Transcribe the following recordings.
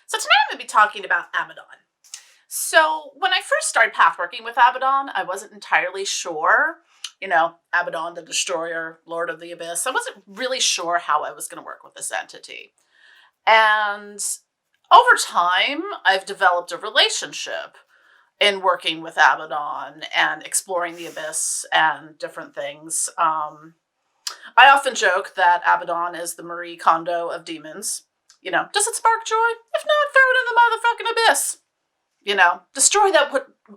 So today I'm going to be talking about Abaddon. So when I first started pathworking with Abaddon, I wasn't entirely sure. Abaddon the Destroyer, Lord of the Abyss. I wasn't really sure how I was going to work with this entity. And over time, I've developed a relationship in working with Abaddon and exploring the Abyss and different things. I often joke that Abaddon is the Marie Kondo of demons. Does it spark joy? If not, throw it in the motherfucking abyss. Destroy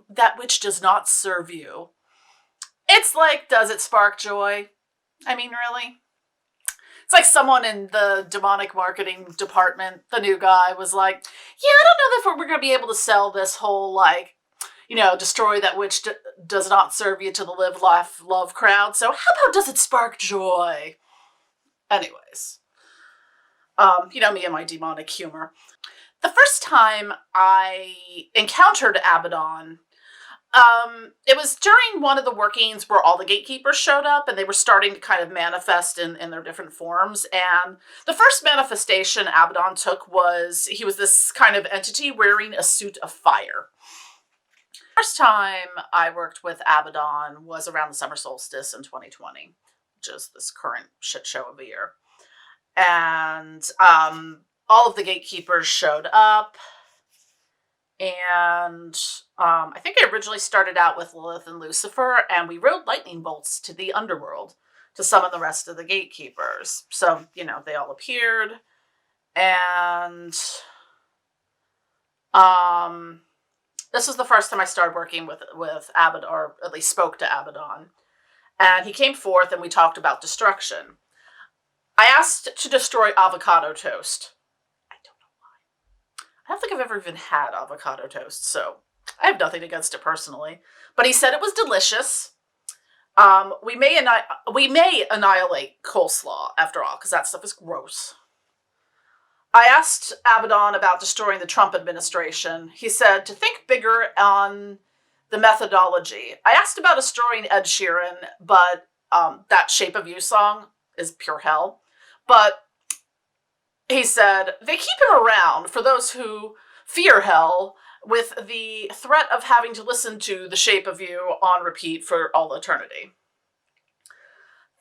that which does not serve you. It's like, does it spark joy? I mean, really? It's like someone in the demonic marketing department, the new guy, was like, yeah, I don't know if we're going to be able to sell this whole, destroy that which does not serve you to the live, laugh, love crowd. So how about does it spark joy? Anyways. Me and my demonic humor. The first time I encountered Abaddon, it was during one of the workings where all the gatekeepers showed up and they were starting to kind of manifest in their different forms. And the first manifestation Abaddon took was he was this kind of entity wearing a suit of fire. First time I worked with Abaddon was around the summer solstice in 2020, which is this current shit show of a year. And all of the gatekeepers showed up. And I think I originally started out with Lilith and Lucifer, and we rode lightning bolts to the underworld to summon the rest of the gatekeepers. So, they all appeared. And this was the first time I started working with Abaddon, or at least spoke to Abaddon. And he came forth and we talked about destruction. I asked to destroy avocado toast. I don't know why. I don't think I've ever even had avocado toast, so I have nothing against it personally. But he said it was delicious. We may annihilate coleslaw after all, because that stuff is gross. I asked Abaddon about destroying the Trump administration. He said to think bigger on the methodology. I asked about destroying Ed Sheeran, but that Shape of You song is pure hell. But he said, they keep him around for those who fear hell with the threat of having to listen to The Shape of You on repeat for all eternity.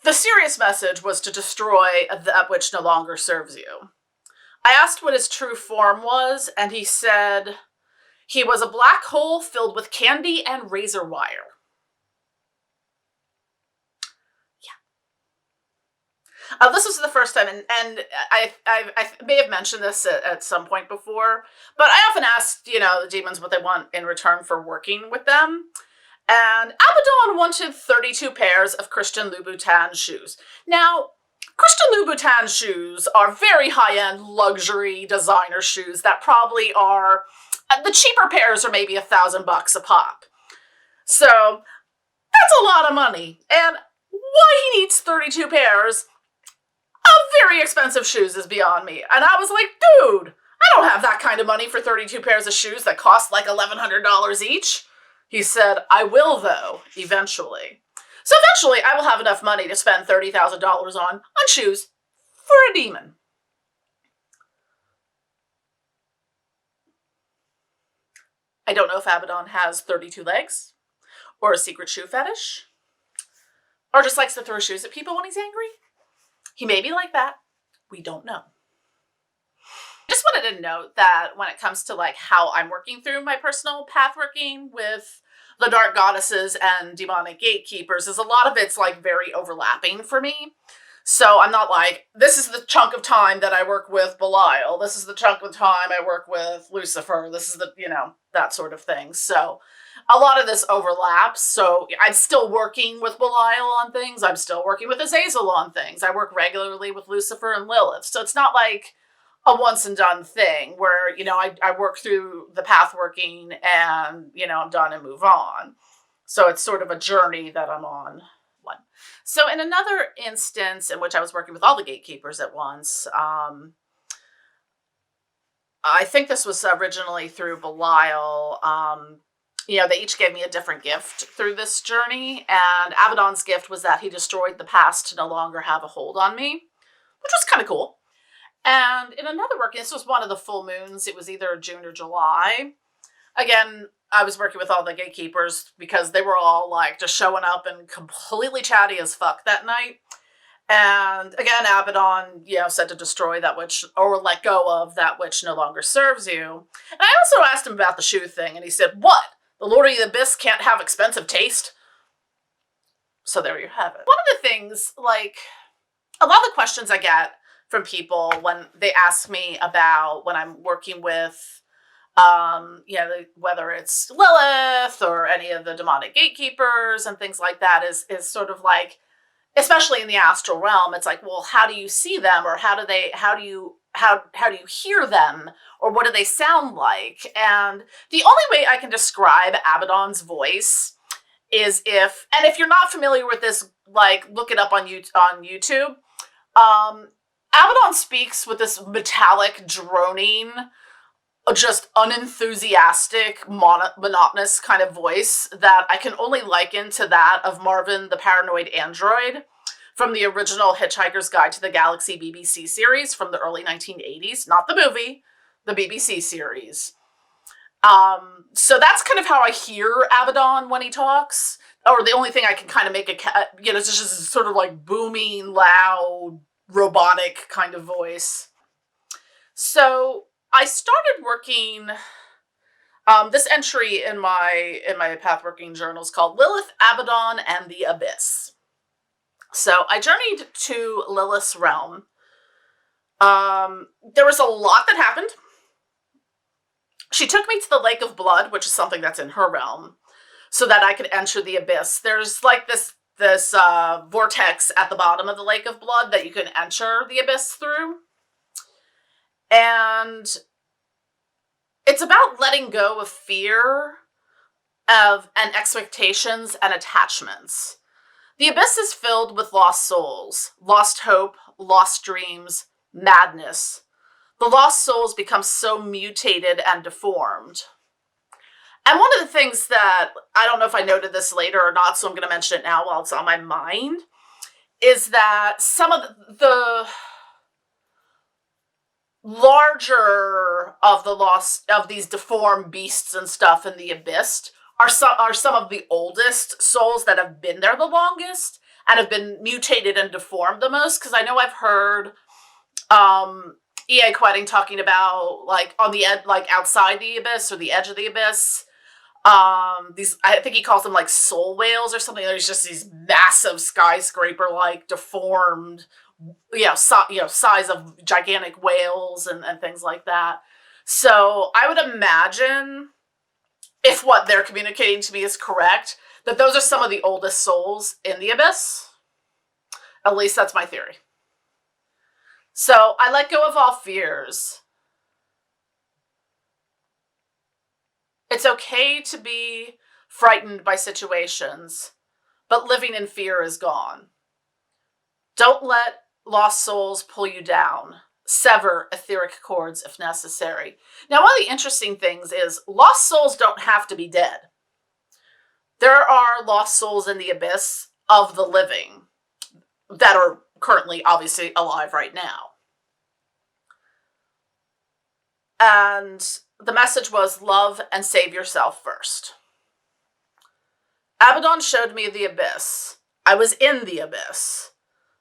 The serious message was to destroy that which no longer serves you. I asked what his true form was, and he said he was a black hole filled with candy and razor wire. This was the first time, and I may have mentioned this at some point before, but I often ask, the demons what they want in return for working with them. And Abaddon wanted 32 pairs of Christian Louboutin shoes. Now, Christian Louboutin shoes are very high-end luxury designer shoes that probably are, the cheaper pairs are maybe $1,000 a pop. So, that's a lot of money. And why he needs 32 pairs of very expensive shoes is beyond me. And I was like, dude, I don't have that kind of money for 32 pairs of shoes that cost like $1,100 each. He said, I will though, eventually. So eventually I will have enough money to spend $30,000 on shoes for a demon. I don't know if Abaddon has 32 legs, or a secret shoe fetish, or just likes to throw shoes at people when he's angry. He may be like that. We don't know. I just wanted to note that when it comes to how I'm working through my personal path working with the dark goddesses and demonic gatekeepers, is a lot of it's very overlapping for me. So I'm not this is the chunk of time that I work with Belial. This is the chunk of time I work with Lucifer. This is the, that sort of thing. So a lot of this overlaps. So I'm still working with Belial on things. I'm still working with Azazel on things. I work regularly with Lucifer and Lilith. So it's not like a once and done thing where, I work through the path working and, I'm done and move on. So it's sort of a journey that I'm on. So in another instance in which I was working with all the gatekeepers at once, I think this was originally through Belial. They each gave me a different gift through this journey, and Abaddon's gift was that he destroyed the past to no longer have a hold on me, which was kind of cool. And in another working, this was one of the full moons. It was either June or July. Again, I was working with all the gatekeepers because they were all like just showing up and completely chatty as fuck that night. And again, Abaddon, said to destroy that which, or let go of that which no longer serves you. And I also asked him about the shoe thing, and he said, "What? The Lord of the Abyss can't have expensive taste?" So there you have it. One of the things, like, a lot of the questions I get from people when they ask me about when I'm working with, whether it's Lilith or any of the demonic gatekeepers and things like that, is sort of like, especially in the astral realm, it's like, well, how do you see them, or how do you hear them, or what do they sound like? And the only way I can describe Abaddon's voice is if you're not familiar with this, like, look it up on YouTube. Abaddon speaks with this metallic, droning, just unenthusiastic, monotonous kind of voice that I can only liken to that of Marvin the Paranoid Android from the original Hitchhiker's Guide to the Galaxy BBC series from the early 1980s. Not the movie, the BBC series. So that's kind of how I hear Abaddon when he talks. Or the only thing I can kind of make it's just sort of like booming, loud, robotic kind of voice. So I started working, this entry in my Pathworking journal is called Lilith, Abaddon, and the Abyss. So I journeyed to Lilith's realm. There was a lot that happened. She took me to the Lake of Blood, which is something that's in her realm, so that I could enter the Abyss. There's like this vortex at the bottom of the Lake of Blood that you can enter the Abyss through. And it's about letting go of fear and expectations and attachments. The Abyss is filled with lost souls, lost hope, lost dreams, madness. The lost souls become so mutated and deformed. And one of the things that, I don't know if I noted this later or not, so I'm going to mention it now while it's on my mind, is that some of the larger of these deformed beasts and stuff in the Abyss are some of the oldest souls that have been there the longest and have been mutated and deformed the most. Because I know I've heard E.A. Quetting talking about, like, on the edge, like outside the Abyss or the edge of the Abyss, these, I think he calls them like soul whales or something. There's just these massive skyscraper like deformed, size of gigantic whales and things like that. So I would imagine, if what they're communicating to me is correct, that those are some of the oldest souls in the Abyss. At least that's my theory. So I let go of all fears. It's okay to be frightened by situations, but living in fear is gone. Don't let lost souls pull you down. Sever etheric cords if necessary. Now, one of the interesting things is lost souls don't have to be dead. There are lost souls in the Abyss of the living that are currently obviously alive right now. And the message was love and save yourself first. Abaddon showed me the Abyss. I was in the Abyss.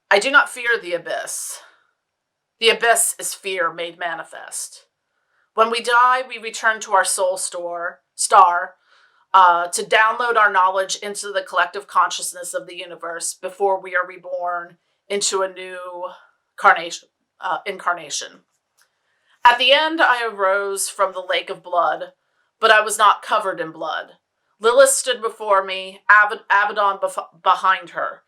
I do not fear the Abyss. The Abyss is fear made manifest. When we die, we return to our soul star to download our knowledge into the collective consciousness of the universe before we are reborn into a new incarnation. At the end, I arose from the lake of blood, but I was not covered in blood. Lilith stood before me, Abaddon behind her.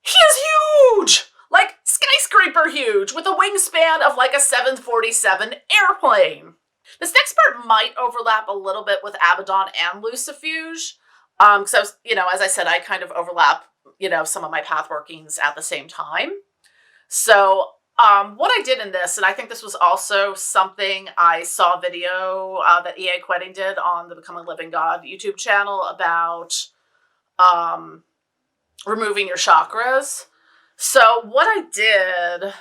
He is huge! Like skyscraper huge, with a wingspan of like a 747 airplane. This next part might overlap a little bit with Abaddon and Lucifuge. Because I was, as I said, I kind of overlap, some of my path workings at the same time. So, what I did in this, and I think this was also something I saw a video that E.A. Quetting did on the Become a Living God YouTube channel about removing your chakras. So what I did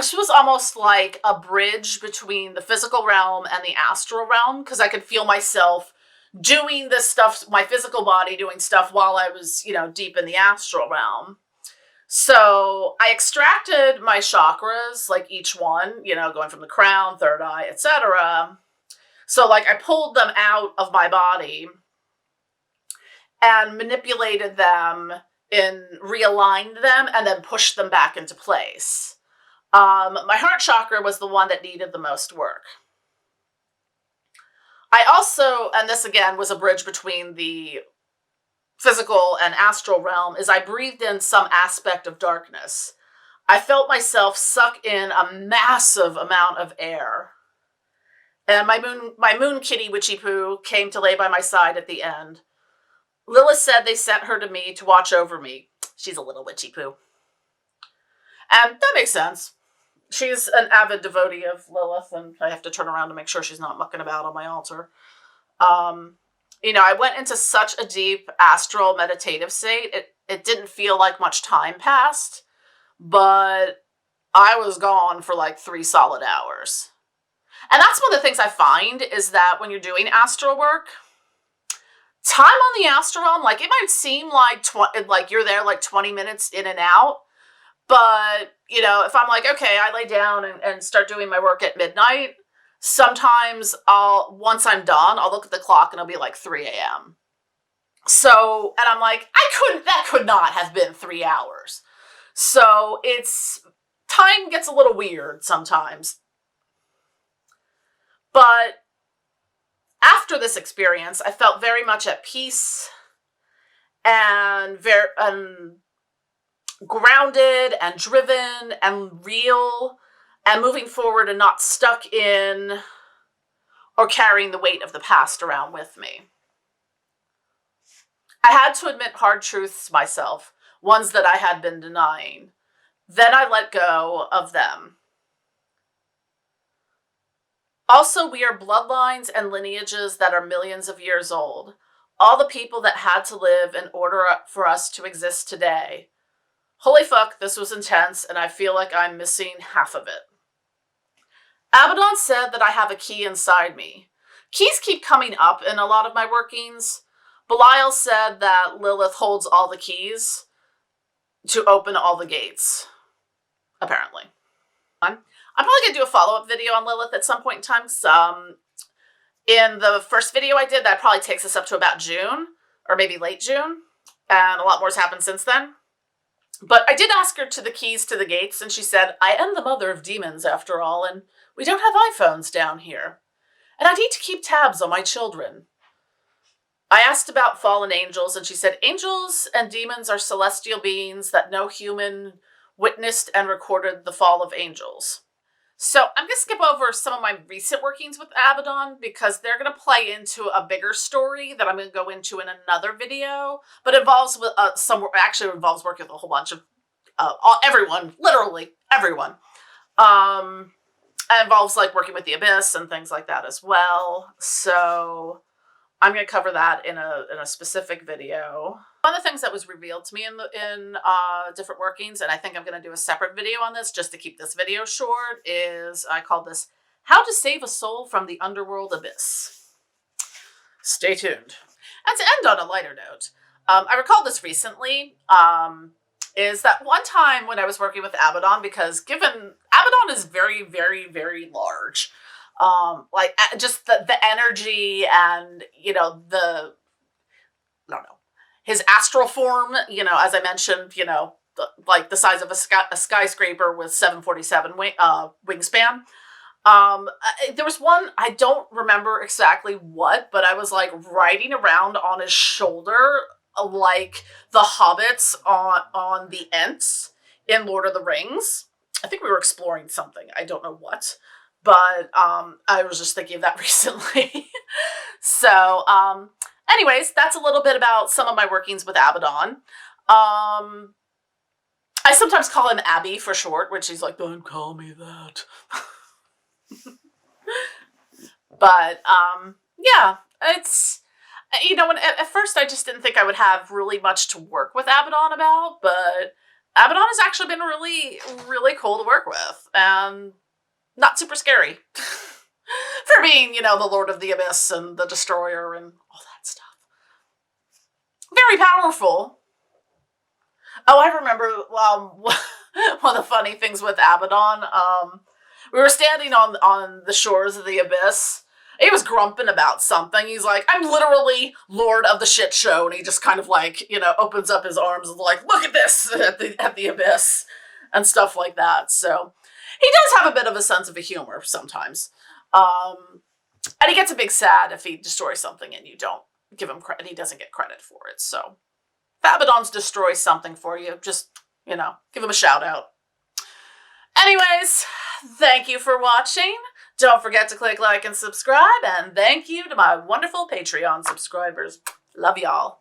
She was almost like a bridge between the physical realm and the astral realm, because I could feel myself doing this stuff, my physical body doing stuff while I was, deep in the astral realm. So I extracted my chakras, like each one, going from the crown, third eye, etc. So like I pulled them out of my body and manipulated them and realigned them and then pushed them back into place. My heart chakra was the one that needed the most work. I also, and this again was a bridge between the physical and astral realm, is I breathed in some aspect of darkness. I felt myself suck in a massive amount of air. And my moon kitty Witchy Poo came to lay by my side at the end. Lilith said they sent her to me to watch over me. She's a little Witchy Poo. And that makes sense. She's an avid devotee of Lilith, and I have to turn around to make sure she's not mucking about on my altar. I went into such a deep astral meditative state. It didn't feel like much time passed, but I was gone for like 3 solid hours. And that's one of the things I find is that when you're doing astral work, time on the astral realm, like it might seem like you're there like 20 minutes in and out. But, if I'm like, okay, I lay down and start doing my work at midnight, sometimes once I'm done, I'll look at the clock and it'll be like 3 a.m. So, and I'm like, that could not have been 3 hours. So time gets a little weird sometimes. But after this experience, I felt very much at peace and very grounded and driven and real and moving forward and not stuck in or carrying the weight of the past around with me. I had to admit hard truths myself, ones that I had been denying. Then I let go of them. Also, we are bloodlines and lineages that are millions of years old. All the people that had to live in order for us to exist today. Holy fuck, this was intense, and I feel like I'm missing half of it. Abaddon said that I have a key inside me. Keys keep coming up in a lot of my workings. Belial said that Lilith holds all the keys to open all the gates, apparently. I'm probably going to do a follow-up video on Lilith at some point in time. In the first video I did, that probably takes us up to about June, or maybe late June, and a lot more has happened since then. But I did ask her to the keys to the gates, and she said, I am the mother of demons, after all, and we don't have iPhones down here. And I need to keep tabs on my children. I asked about fallen angels, and she said, angels and demons are celestial beings that no human witnessed and recorded the fall of angels. So I'm going to skip over some of my recent workings with Abaddon because they're going to play into a bigger story that I'm going to go into in another video, but it involves involves working with a whole bunch of everyone, literally everyone. It involves like working with the Abyss and things like that as well. So I'm going to cover that in a specific video. One of the things that was revealed to me in different workings, and I think I'm going to do a separate video on this just to keep this video short, is I called this How to Save a Soul from the Underworld Abyss. Stay tuned. And to end on a lighter note, I recalled this recently, is that one time when I was working with Abaddon, because Abaddon is very, very, very large. Just the energy and, his astral form, as I mentioned, like the size of a skyscraper with 747 wingspan. There was one, I don't remember exactly what, but I was like riding around on his shoulder like the hobbits on the Ents in Lord of the Rings. I think we were exploring something. I don't know what. But I was just thinking of that recently. So, anyways, that's a little bit about some of my workings with Abaddon. I sometimes call him Abby for short, which he's like, don't call me that. But, yeah, it's, at first I just didn't think I would have really much to work with Abaddon about, but Abaddon has actually been really, really cool to work with, and not super scary. For being, you know, the Lord of the Abyss and the Destroyer and all that stuff. Very powerful. Oh, I remember one of the funny things with Abaddon. We were standing on the shores of the Abyss. He was grumping about something. He's like, I'm literally Lord of the shit show. And he just kind of like, you know, opens up his arms and like, look at this at the Abyss and stuff like that. So he does have a bit of a sense of a humor sometimes. And he gets a big sad if he destroys something and you don't give him credit. He doesn't get credit for it. So if Abaddon's destroys something for you, just, you know, give him a shout out. Anyways, thank you for watching. Don't forget to click like and subscribe. And thank you to my wonderful Patreon subscribers. Love y'all.